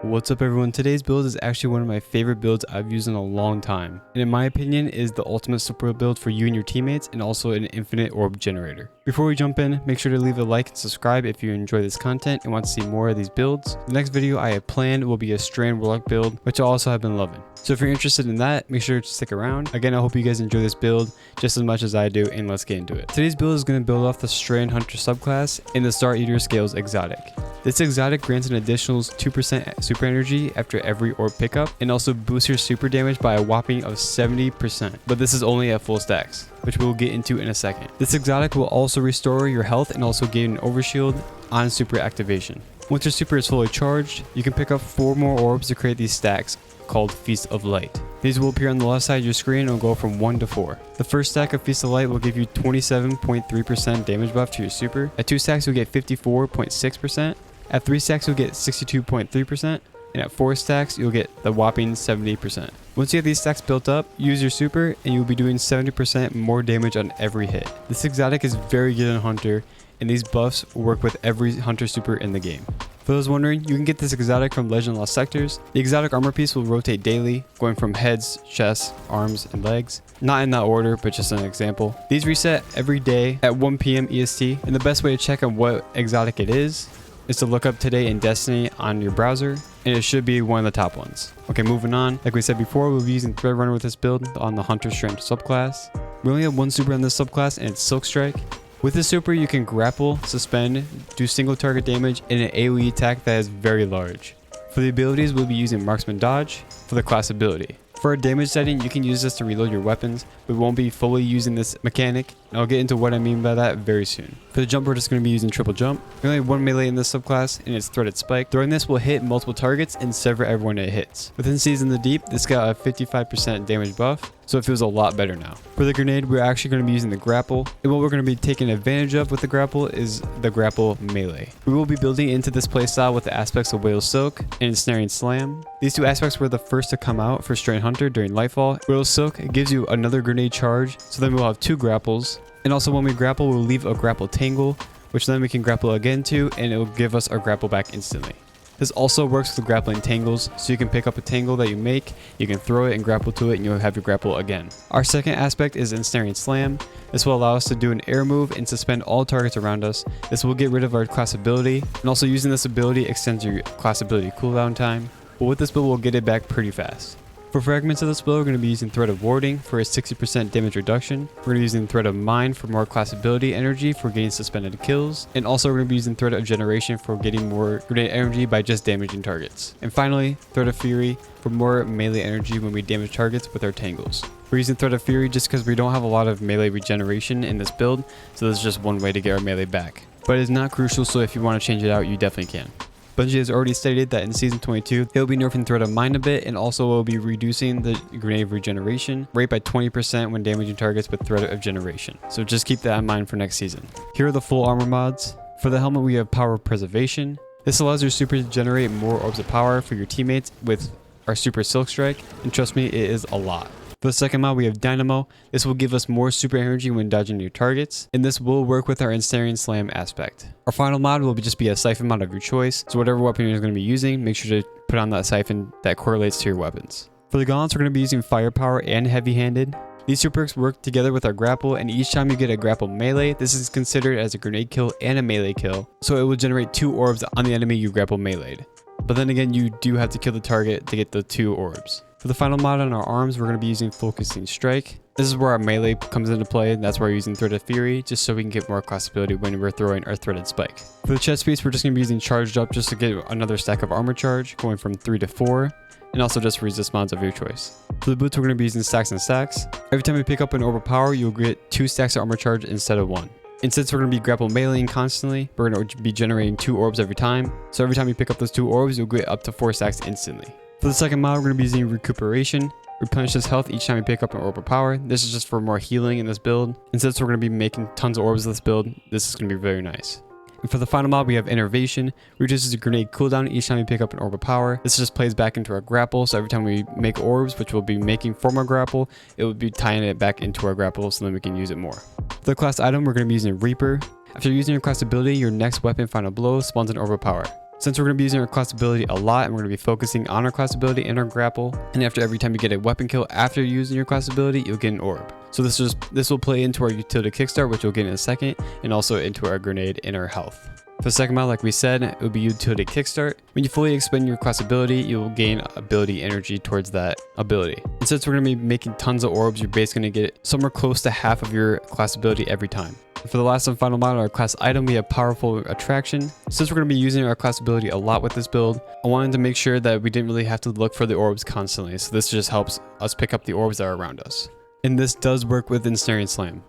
What's up everyone, today's build is actually one of my favorite builds I've used in a long time, and in my opinion is the ultimate support build for you and your teammates, and also an infinite orb generator. Before we jump in, make sure to leave a like and subscribe if you enjoy this content and want to see more of these builds. The next video I have planned will be a Strand Warlock build, which I also have been loving. So if you're interested in that, make sure to stick around. Again, I hope you guys enjoy this build just as much as I do, and let's get into it. Today's build is going to build off the Strand Hunter Subclass in the Star Eater Scales exotic. This exotic grants an additional 2% super energy after every orb pickup, and also boosts your super damage by a whopping of 70%. But this is only at full stacks, which we'll get into in a second. This exotic will also restore your health and also gain an overshield on super activation. Once your super is fully charged, you can pick up 4 more orbs to create these stacks called Feast of Light. These will appear on the left side of your screen and will go from 1 to 4. The first stack of Feast of Light will give you 27.3% damage buff to your super. At 2 stacks you'll get 54.6%. At 3 stacks you'll get 62.3%. And at 4 stacks you'll get the whopping 70%. Once you have these stacks built up, use your super and you'll be doing 70% more damage on every hit. This exotic is very good on Hunter, and these buffs work with every Hunter super in the game. For those wondering, you can get this exotic from Legend Lost Sectors. The exotic armor piece will rotate daily, going from heads, chests, arms, and legs. Not in that order, but just an example. These reset every day at 1 PM EST, and the best way to check on what exotic it is to look up Today in Destiny on your browser, and it should be one of the top ones. Okay, moving on. Like we said before, we'll be using Threadrunner with this build on the Hunter Strand subclass. We only have one super in this subclass, and it's Silk Strike. With this super, you can grapple, suspend, do single target damage, and an AoE attack that is very large. For the abilities, we'll be using Marksman Dodge for the class ability. For a damage setting, you can use this to reload your weapons, but we won't be fully using this mechanic, and I'll get into what I mean by that very soon. For the jump, we're just going to be using Triple Jump. We only have one melee in this subclass, and it's Threaded Spike. Throwing this will hit multiple targets and sever everyone it hits. Within Season the Deep, this got a 55% damage buff, so it feels a lot better now. For the grenade, we're actually going to be using the grapple, and what we're going to be taking advantage of with the grapple is the grapple melee. We will be building into this playstyle with the aspects of Whale Silk and Ensnaring Slam. These two aspects were the first to come out for Strand Hunter during Lightfall. Whale Silk gives you another grenade charge, so then we'll have 2 grapples, and also when we grapple, we'll leave a grapple tangle, which then we can grapple again to, and it will give us our grapple back instantly. This also works with grappling tangles, so you can pick up a tangle that you make, you can throw it and grapple to it, and you'll have your grapple again. Our second aspect is Ensnaring Slam. This will allow us to do an air move and suspend all targets around us. This will get rid of our class ability, and also using this ability extends your class ability cooldown time, but with this build we'll get it back pretty fast. For fragments of this build, we're going to be using Thread of Warding for a 60% damage reduction. We're going to be using Thread of Mind for more class ability energy for getting suspended kills. And also we're going to be using Thread of Generation for getting more grenade energy by just damaging targets. And finally, Thread of Fury for more melee energy when we damage targets with our tangles. We're using Thread of Fury just because we don't have a lot of melee regeneration in this build, so this is just one way to get our melee back. But it's not crucial, so if you want to change it out, you definitely can. Bungie has already stated that in Season 22, they will be nerfing Thread of Mind a bit, and also will be reducing the grenade regeneration rate by 20% when damaging targets with Thread of Generation. So just keep that in mind for next season. Here are the full armor mods. For the helmet, we have Power of Preservation. This allows your super to generate more orbs of power for your teammates with our super Silk Strike, and trust me, it is a lot. For the second mod, we have Dynamo. This will give us more super energy when dodging your targets, and this will work with our Ensnaring Slam aspect. Our final mod will just be a Siphon mod of your choice, so whatever weapon you're going to be using, make sure to put on that Siphon that correlates to your weapons. For the gauntlets, we're going to be using Firepower and Heavy Handed. These two perks work together with our grapple, and each time you get a grapple melee, this is considered as a grenade kill and a melee kill, so it will generate 2 orbs on the enemy you grapple meleeed. But then again, you do have to kill the target to get the 2 orbs. For the final mod on our arms, we're going to be using Focusing Strike. This is where our melee comes into play, and that's why we're using Thread of Fury, just so we can get more class ability when we're throwing our Threaded Spike. For the chest piece, we're just going to be using Charged Up just to get another stack of armor charge, going from 3 to 4, and also just resist mods of your choice. For the boots, we're going to be using Stacks and Stacks. Every time you pick up an orb of power, you'll get 2 stacks of armor charge instead of 1. And since we're going to be grapple meleeing constantly, we're going to be generating 2 orbs every time. So every time you pick up those 2 orbs, you'll get up to 4 stacks instantly. For the second mod, we're going to be using Recuperation. Replenishes health each time you pick up an orb of power. This is just for more healing in this build. And since we're going to be making tons of orbs of this build, this is going to be very nice. And for the final mod, we have Innervation. Reduces a grenade cooldown each time you pick up an orb of power. This just plays back into our grapple, so every time we make orbs, which we'll be making from our grapple, it will be tying it back into our grapple, so then we can use it more. For the class item, we're going to be using Reaper. After using your class ability, your next weapon, Final Blow, spawns an orb of power. Since we're going to be using our class ability a lot and we're going to be focusing on our class ability and our grapple, and after every time you get a weapon kill after using your class ability, you'll get an orb. So this will play into our utility kickstart, which we'll get in a second, and also into our grenade and our health. For the second mod, like we said, it will be utility kickstart. When you fully expend your class ability, you will gain ability energy towards that ability. And since we're going to be making tons of orbs, you're basically going to get somewhere close to half of your class ability every time. For the last and final mod, our class item, we have powerful attraction. Since we're going to be using our class ability a lot with this build, I wanted to make sure that we didn't really have to look for the orbs constantly. So this just helps us pick up the orbs that are around us. And this does work with Ensnaring Slam.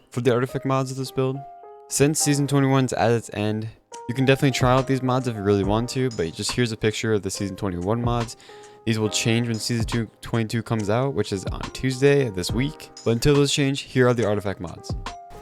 For the artifact mods of this build, since Season 21 is at its end, you can definitely try out these mods if you really want to, but just here's a picture of the Season 21 mods. These will change when Season 22 comes out, which is on Tuesday this week. But until those change, here are the artifact mods.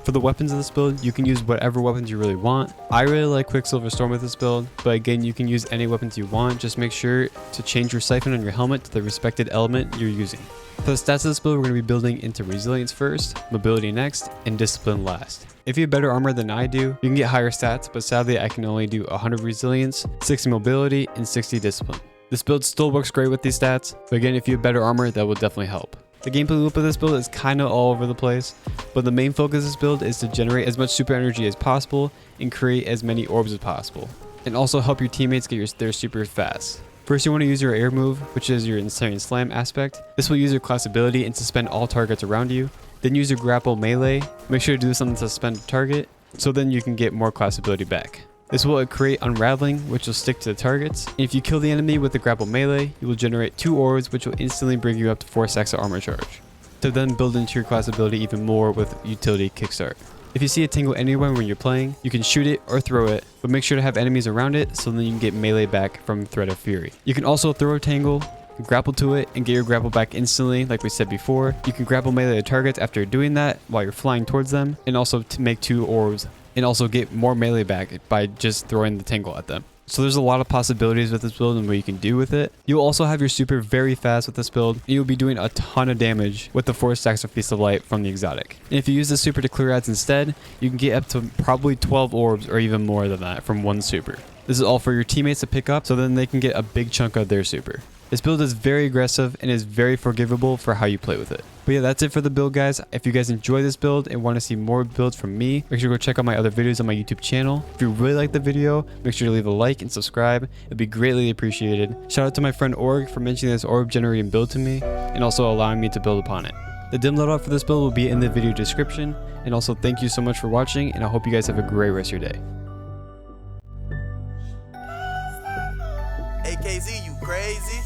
For the weapons of this build, you can use whatever weapons you really want. I really like Quicksilver Storm with this build, but again, you can use any weapons you want. Just make sure to change your siphon on your helmet to the respected element you're using. For the stats of this build, we're going to be building into Resilience first, Mobility next, and Discipline last. If you have better armor than I do, you can get higher stats, but sadly I can only do 100 Resilience, 60 Mobility, and 60 Discipline. This build still works great with these stats, but again, if you have better armor, that will definitely help. The gameplay loop of this build is kind of all over the place, but the main focus of this build is to generate as much super energy as possible and create as many orbs as possible, and also help your teammates get their super fast. First, you want to use your air move, which is your Ensnaring Slam aspect. This will use your class ability and suspend all targets around you. Then use your grapple melee. Make sure to do something to suspend a target, so then you can get more class ability back. This will create Unraveling, which will stick to the targets. And if you kill the enemy with the grapple melee, you will generate 2 orbs, which will instantly bring you up to 4 stacks of armor charge. To then build into your class ability even more with utility kickstart. If you see a tingle anywhere when you're playing, you can shoot it or throw it, but make sure to have enemies around it so then you can get melee back from Threat of Fury. You can also throw a tangle, grapple to it, and get your grapple back instantly like we said before. You can grapple melee the targets after doing that while you're flying towards them, and also to make 2 orbs, and also get more melee back by just throwing the tangle at them. So there's a lot of possibilities with this build and what you can do with it. You'll also have your super very fast with this build, and you'll be doing a ton of damage with the 4 stacks of Feast of Light from the exotic. And if you use the super to clear ads instead, you can get up to probably 12 orbs or even more than that from 1 super. This is all for your teammates to pick up, so then they can get a big chunk of their super. This build is very aggressive and is very forgivable for how you play with it. But yeah, that's it for the build, guys. If you guys enjoy this build and want to see more builds from me, make sure to go check out my other videos on my YouTube channel. If you really like the video, make sure to leave a like and subscribe. It'd be greatly appreciated. Shout out to my friend Org for mentioning this orb generating build to me and also allowing me to build upon it. The dim loadout for this build will be in the video description. And also thank you so much for watching, and I hope you guys have a great rest of your day. AKZ, you crazy?